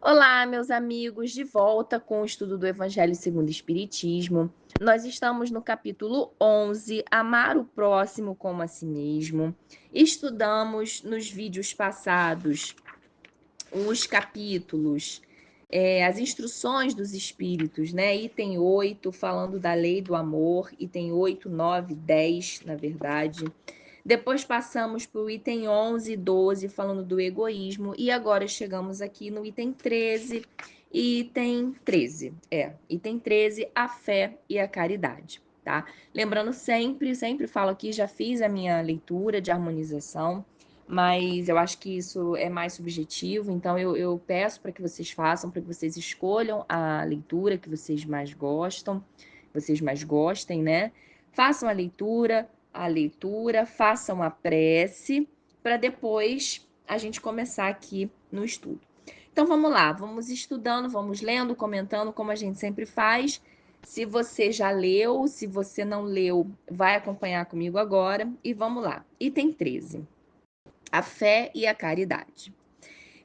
Olá, meus amigos, de volta com o estudo do Evangelho segundo o Espiritismo. Nós estamos no capítulo 11, Amar o próximo como a si mesmo. Estudamos nos vídeos passados os capítulos, as instruções dos espíritos, né? Item 8, falando da lei do amor, item 8, 9, 10, na verdade. Depois passamos para o item 11 e 12, falando do egoísmo, e agora chegamos aqui no item 13, item 13, a fé e a caridade, tá? Lembrando sempre falo aqui, já fiz a minha leitura de harmonização, mas eu acho que isso é mais subjetivo, então eu peço para que vocês façam, para que vocês escolham a leitura que vocês mais gostam, vocês mais gostem, né? Façam a leitura, façam a prece, para depois a gente começar aqui no estudo. Então vamos lá, vamos estudando, vamos lendo, comentando, como a gente sempre faz. Se você já leu, se você não leu, vai acompanhar comigo agora e vamos lá. Item 13. A fé e a caridade.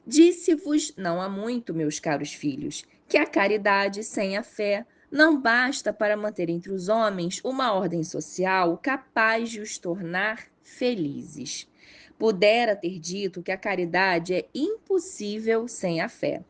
Disse-vos não há muito, meus caros filhos, que a caridade sem a fé não basta para manter entre os homens uma ordem social capaz de os tornar felizes. Pudera ter dito que a caridade é impossível sem a fé.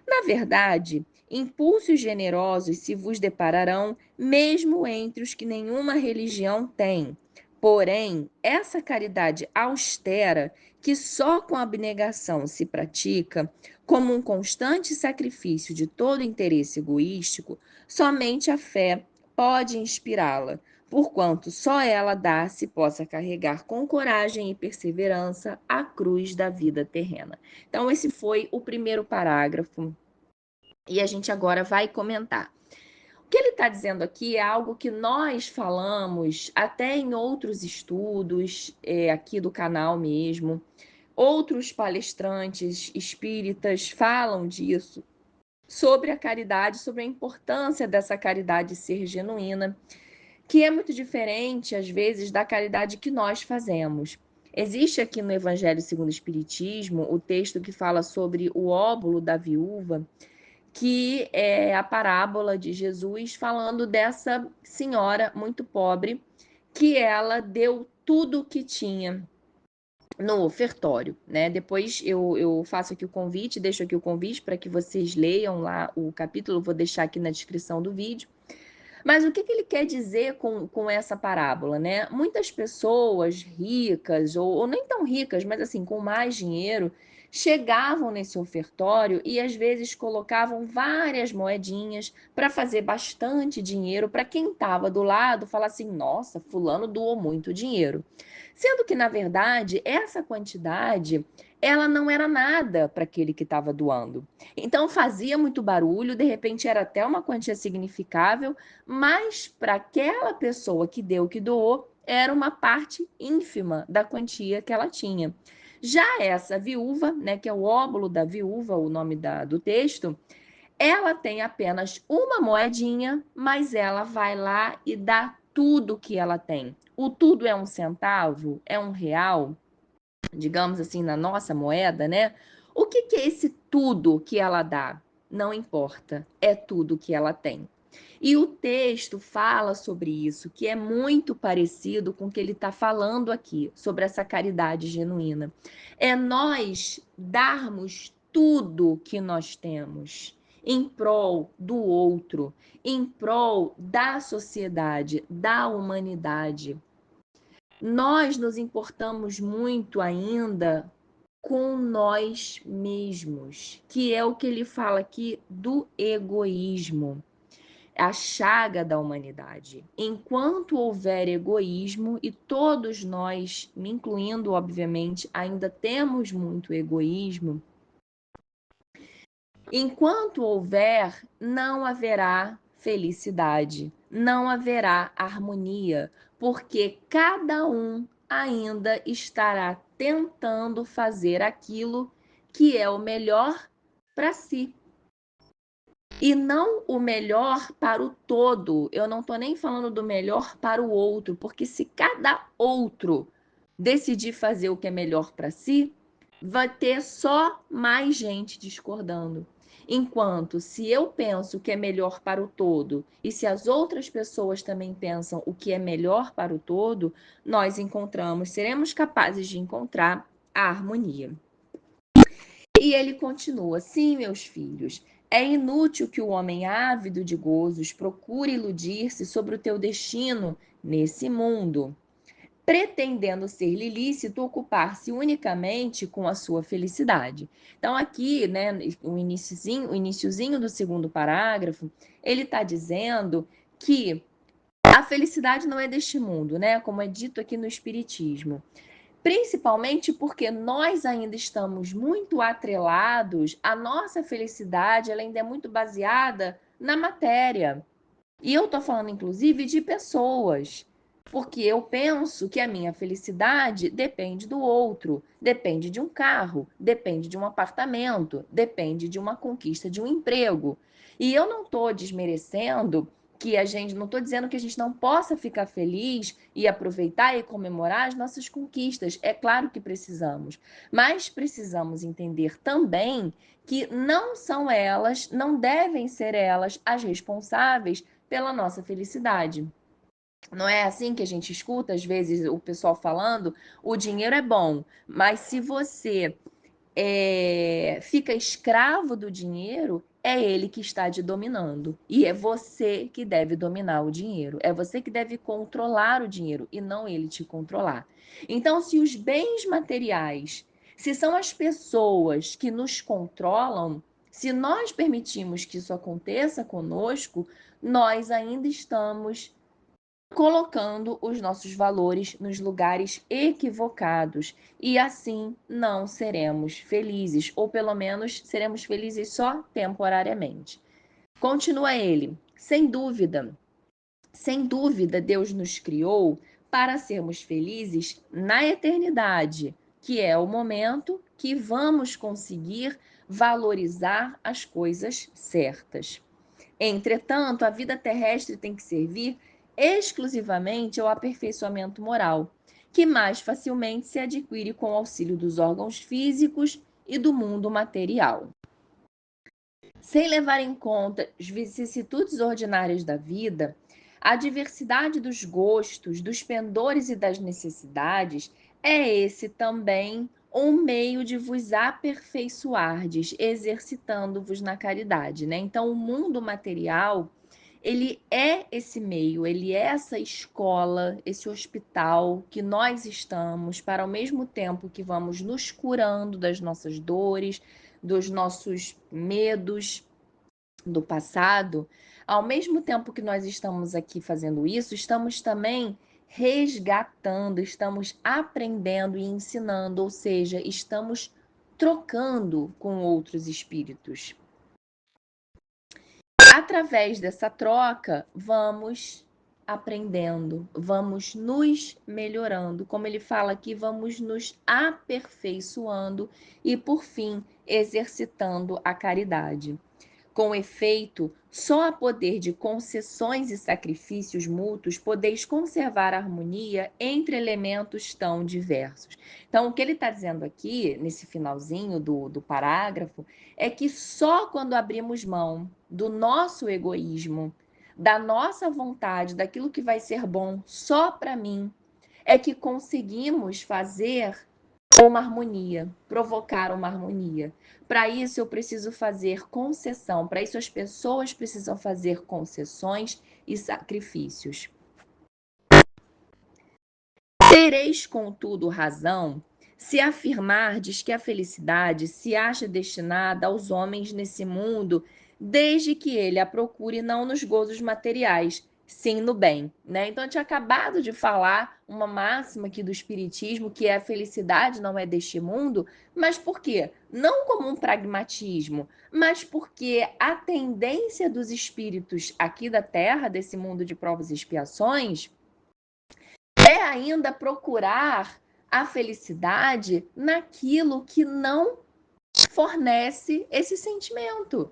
Na verdade, impulsos generosos se vos depararão, mesmo entre os que nenhuma religião têm. Porém, essa caridade austera, que só com abnegação se pratica, como um constante sacrifício de todo interesse egoístico, somente a fé pode inspirá-la, porquanto só ela dá se possa carregar com coragem e perseverança a cruz da vida terrena. Então, esse foi o primeiro parágrafo e a gente agora vai comentar. O que ele está dizendo aqui é algo que nós falamos até em outros estudos, aqui do canal mesmo. Outros palestrantes espíritas falam disso, sobre a caridade, sobre a importância dessa caridade ser genuína, que é muito diferente, às vezes, da caridade que nós fazemos. Existe aqui no Evangelho segundo o Espiritismo o texto que fala sobre o óbolo da viúva, que é a parábola de Jesus falando dessa senhora muito pobre, que ela deu tudo o que tinha no ofertório, né? Depois eu faço aqui o convite, deixo aqui o convite para que vocês leiam lá o capítulo, vou deixar aqui na descrição do vídeo. Mas o que ele quer dizer com essa parábola, né? Muitas pessoas ricas, ou nem tão ricas, mas assim, com mais dinheiro, chegavam nesse ofertório e às vezes colocavam várias moedinhas para fazer bastante dinheiro para quem estava do lado, falar assim: nossa, fulano doou muito dinheiro. Sendo que, na verdade, essa quantidade ela não era nada para aquele que estava doando. Então fazia muito barulho, de repente era até uma quantia significável, mas para aquela pessoa que deu, que doou, era uma parte ínfima da quantia que ela tinha. Já essa viúva, né, que é o óbolo da viúva, o nome do texto, ela tem apenas uma moedinha, mas ela vai lá e dá tudo que ela tem. O tudo é um centavo? É um real? Digamos assim, na nossa moeda, né? O que é esse tudo que ela dá? Não importa, é tudo que ela tem. E o texto fala sobre isso, que é muito parecido com o que ele está falando aqui, sobre essa caridade genuína. É nós darmos tudo que nós temos em prol do outro, em prol da sociedade, da humanidade. Nós nos importamos muito ainda com nós mesmos, que é o que ele fala aqui do egoísmo, a chaga da humanidade. Enquanto houver egoísmo, e todos nós, me incluindo, obviamente, ainda temos muito egoísmo, enquanto houver, não haverá felicidade, não haverá harmonia, porque cada um ainda estará tentando fazer aquilo que é o melhor para si. E não o melhor para o todo. Eu não estou nem falando do melhor para o outro, porque se cada outro decidir fazer o que é melhor para si, vai ter só mais gente discordando. Enquanto se eu penso o que é melhor para o todo e se as outras pessoas também pensam o que é melhor para o todo, nós seremos capazes de encontrar a harmonia. E ele continua: sim, meus filhos, é inútil que o homem ávido de gozos procure iludir-se sobre o teu destino nesse mundo, pretendendo ser-lhe lícito ocupar-se unicamente com a sua felicidade. Então, aqui, né, o iniciozinho do segundo parágrafo, ele está dizendo que a felicidade não é deste mundo, né? Como é dito aqui no Espiritismo. Principalmente porque nós ainda estamos muito atrelados, a nossa felicidade ela ainda é muito baseada na matéria. E eu tô falando, inclusive, de pessoas. Porque eu penso que a minha felicidade depende do outro, depende de um carro, depende de um apartamento, depende de uma conquista de um emprego. E eu não estou desmerecendo que a gente, não estou dizendo que a gente não possa ficar feliz e aproveitar e comemorar as nossas conquistas. É claro que precisamos, mas precisamos entender também que não são elas, não devem ser elas as responsáveis pela nossa felicidade. Não é assim que a gente escuta, às vezes, o pessoal falando: o dinheiro é bom, mas se você fica escravo do dinheiro, é ele que está te dominando. E é você que deve dominar o dinheiro. É você que deve controlar o dinheiro e não ele te controlar. Então, se os bens materiais, se são as pessoas que nos controlam, se nós permitimos que isso aconteça conosco, nós ainda estamos colocando os nossos valores nos lugares equivocados e assim não seremos felizes, ou pelo menos seremos felizes só temporariamente. Continua ele: sem dúvida, Deus nos criou para sermos felizes na eternidade, que é o momento que vamos conseguir valorizar as coisas certas. Entretanto, a vida terrestre tem que servir exclusivamente ao aperfeiçoamento moral, que mais facilmente se adquire com o auxílio dos órgãos físicos e do mundo material. Sem levar em conta as vicissitudes ordinárias da vida, a diversidade dos gostos, dos pendores e das necessidades, é esse também um meio de vos aperfeiçoardes, exercitando-vos na caridade, né? Então, o mundo material, ele é esse meio, ele é essa escola, esse hospital que nós estamos para, ao mesmo tempo que vamos nos curando das nossas dores, dos nossos medos do passado, ao mesmo tempo que nós estamos aqui fazendo isso, estamos também resgatando, estamos aprendendo e ensinando, ou seja, estamos trocando com outros espíritos. Através dessa troca, vamos aprendendo, vamos nos melhorando. Como ele fala aqui, vamos nos aperfeiçoando e, por fim, exercitando a caridade. Com efeito, só a poder de concessões e sacrifícios mútuos podeis conservar a harmonia entre elementos tão diversos. Então, o que ele está dizendo aqui, nesse finalzinho do parágrafo, é que só quando abrimos mão do nosso egoísmo, da nossa vontade, daquilo que vai ser bom só para mim, é que conseguimos fazer uma harmonia, provocar uma harmonia. Para isso, eu preciso fazer concessão, para isso, as pessoas precisam fazer concessões e sacrifícios. Tereis, contudo, razão se afirmardes que a felicidade se acha destinada aos homens nesse mundo, desde que ele a procure não nos gozos materiais, sim no bem, né? Então, eu tinha acabado de falar uma máxima aqui do Espiritismo, que é a felicidade não é deste mundo, mas por quê? Não como um pragmatismo, mas porque a tendência dos espíritos aqui da Terra, desse mundo de provas e expiações, é ainda procurar a felicidade naquilo que não fornece esse sentimento.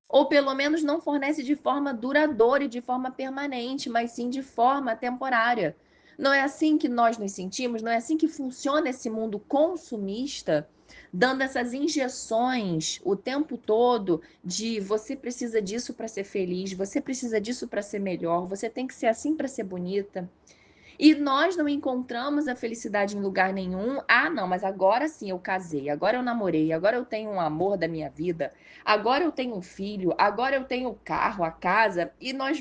Ou pelo menos não fornece de forma duradoura e de forma permanente, mas sim de forma temporária. Não é assim que nós nos sentimos, não é assim que funciona esse mundo consumista, dando essas injeções o tempo todo de você precisa disso para ser feliz, você precisa disso para ser melhor, você tem que ser assim para ser bonita. E nós não encontramos a felicidade em lugar nenhum. Ah, não, mas agora sim eu casei, agora eu namorei, agora eu tenho um amor da minha vida, agora eu tenho um filho, agora eu tenho o carro, a casa, e nós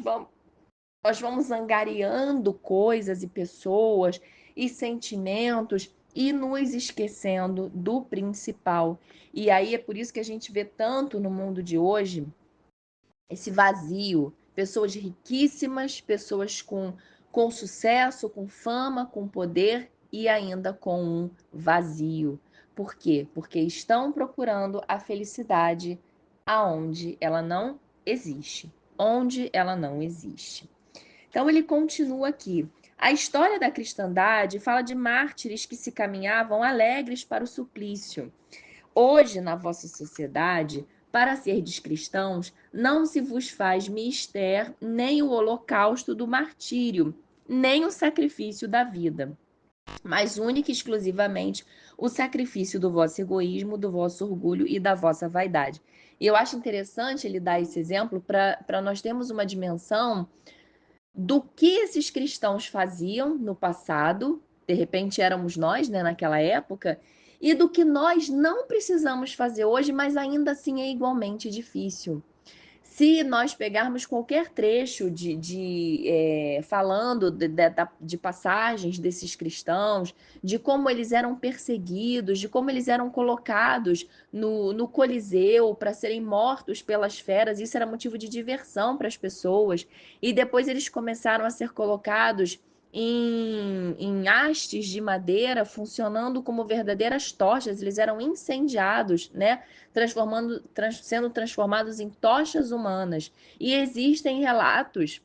vamos angariando coisas e pessoas e sentimentos e nos esquecendo do principal. E aí é por isso que a gente vê tanto no mundo de hoje esse vazio, pessoas riquíssimas, pessoas com sucesso, com fama, com poder e ainda com um vazio. Por quê? Porque estão procurando a felicidade aonde ela não existe, onde ela não existe. Então ele continua aqui. A história da cristandade fala de mártires que se caminhavam alegres para o suplício. Hoje, na vossa sociedade, para serdes cristãos, não se vos faz mister nem o holocausto do martírio, nem o sacrifício da vida, mas única e exclusivamente o sacrifício do vosso egoísmo, do vosso orgulho e da vossa vaidade. E eu acho interessante ele dar esse exemplo para nós termos uma dimensão do que esses cristãos faziam no passado, de repente éramos nós, né, naquela época, e do que nós não precisamos fazer hoje, mas ainda assim é igualmente difícil. Se nós pegarmos qualquer trecho falando de passagens desses cristãos, de como eles eram perseguidos, de como eles eram colocados no Coliseu para serem mortos pelas feras, isso era motivo de diversão para as pessoas, e depois eles começaram a ser colocados em hastes de madeira, funcionando como verdadeiras tochas, eles eram incendiados, né? Sendo transformados em tochas humanas. E existem relatos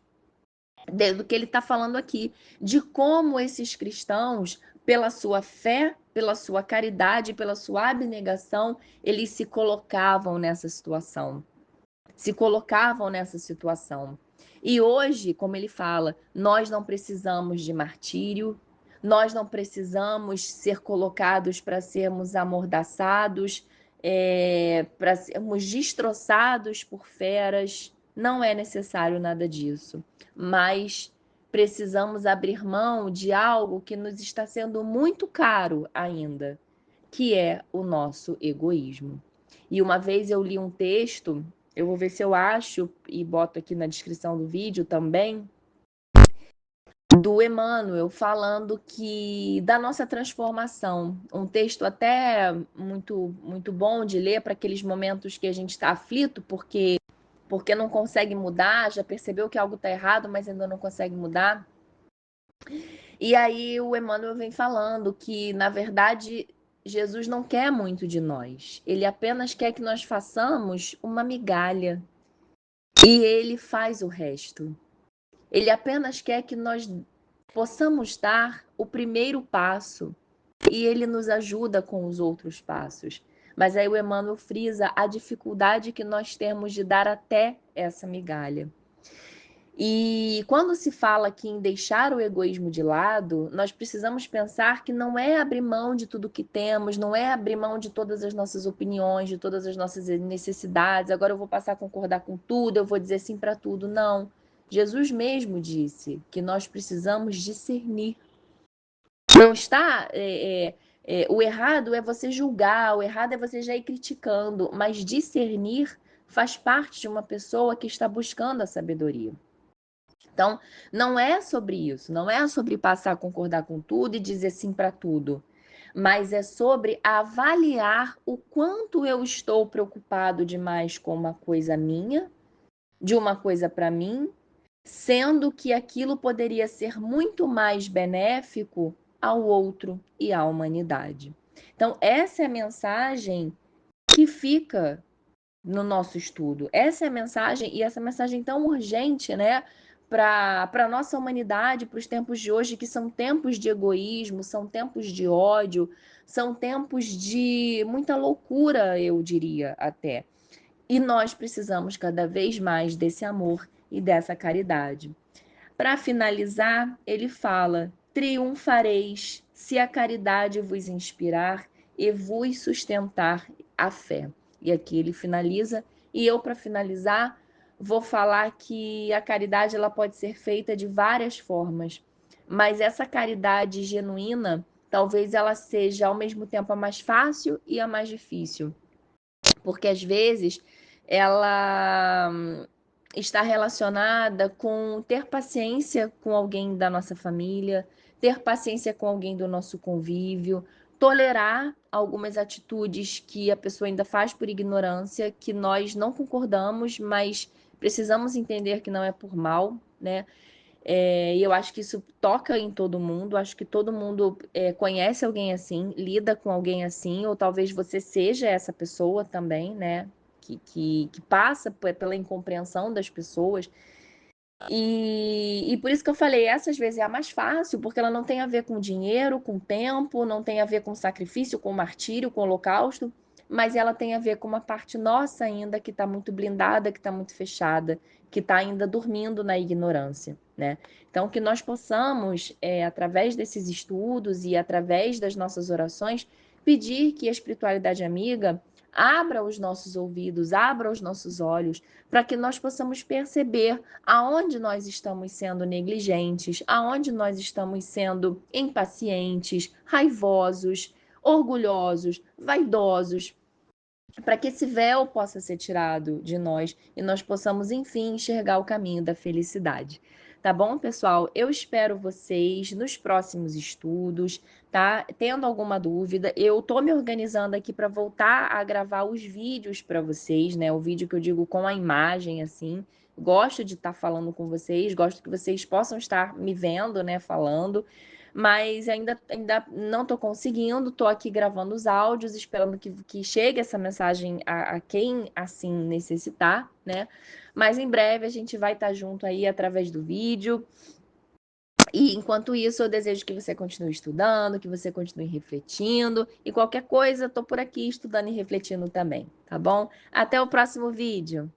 do que ele está falando aqui, de como esses cristãos, pela sua fé, pela sua caridade, pela sua abnegação, eles se colocavam nessa situação. Se colocavam nessa situação. E hoje, como ele fala, nós não precisamos de martírio, nós não precisamos ser colocados para sermos amordaçados, para sermos destroçados por feras. Não é necessário nada disso. Mas precisamos abrir mão de algo que nos está sendo muito caro ainda, que é o nosso egoísmo. E uma vez eu li um texto, eu vou ver se eu acho e boto aqui na descrição do vídeo também, do Emmanuel falando que da nossa transformação, um texto até muito bom de ler para aqueles momentos que a gente está aflito porque não consegue mudar, já percebeu que algo está errado, mas ainda não consegue mudar. E aí o Emmanuel vem falando que, na verdade, Jesus não quer muito de nós. Ele apenas quer que nós façamos uma migalha. E ele faz o resto. Ele apenas quer que nós possamos dar o primeiro passo. E ele nos ajuda com os outros passos. Mas aí o Emmanuel frisa a dificuldade que nós temos de dar até essa migalha. E quando se fala aqui em deixar o egoísmo de lado, nós precisamos pensar que não é abrir mão de tudo que temos, não é abrir mão de todas as nossas opiniões, de todas as nossas necessidades. Agora eu vou passar a concordar com tudo, eu vou dizer sim para tudo. Não. Jesus mesmo disse que nós precisamos discernir. Não está. O errado é você julgar, o errado é você já ir criticando, mas discernir faz parte de uma pessoa que está buscando a sabedoria. Então, não é sobre isso, não é sobre passar a concordar com tudo e dizer sim para tudo, mas é sobre avaliar o quanto eu estou preocupado demais com uma coisa minha, de uma coisa para mim, sendo que aquilo poderia ser muito mais benéfico ao outro e à humanidade. Então, essa é a mensagem que fica no nosso estudo. Essa é a mensagem, e essa mensagem tão urgente, né? Para a nossa humanidade, para os tempos de hoje, que são tempos de egoísmo, são tempos de ódio, são tempos de muita loucura, eu diria até. E nós precisamos cada vez mais desse amor e dessa caridade. Para finalizar, ele fala: triunfareis se a caridade vos inspirar e vos sustentar a fé. E aqui ele finaliza, e eu, para finalizar, vou falar que a caridade ela pode ser feita de várias formas, mas essa caridade genuína, talvez ela seja ao mesmo tempo a mais fácil e a mais difícil, porque às vezes ela está relacionada com ter paciência com alguém da nossa família, ter paciência com alguém do nosso convívio, tolerar algumas atitudes que a pessoa ainda faz por ignorância, que nós não concordamos, mas precisamos entender que não é por mal, né? E eu acho que isso toca em todo mundo, acho que todo mundo conhece alguém assim, lida com alguém assim, ou talvez você seja essa pessoa também, né? Que passa pela incompreensão das pessoas. E por isso que eu falei, essa às vezes é a mais fácil, porque ela não tem a ver com dinheiro, com tempo, não tem a ver com sacrifício, com martírio, com holocausto, mas ela tem a ver com uma parte nossa ainda que está muito blindada, que está muito fechada, que está ainda dormindo na ignorância, né? Então, que nós possamos, através desses estudos e através das nossas orações, pedir que a espiritualidade amiga abra os nossos ouvidos, abra os nossos olhos, para que nós possamos perceber aonde nós estamos sendo negligentes, aonde nós estamos sendo impacientes, raivosos, orgulhosos, vaidosos, para que esse véu possa ser tirado de nós e nós possamos, enfim, enxergar o caminho da felicidade. Tá bom, pessoal? Eu espero vocês nos próximos estudos, tá? Tendo alguma dúvida, eu tô me organizando aqui para voltar a gravar os vídeos para vocês, né? O vídeo que eu digo com a imagem, assim. Gosto de estar falando com vocês, gosto que vocês possam estar me vendo, né, falando, mas ainda não estou conseguindo, estou aqui gravando os áudios, esperando que chegue essa mensagem a quem assim necessitar, né? Mas em breve a gente vai estar junto aí através do vídeo. E enquanto isso, eu desejo que você continue estudando, que você continue refletindo, e qualquer coisa, estou por aqui estudando e refletindo também, tá bom? Até o próximo vídeo!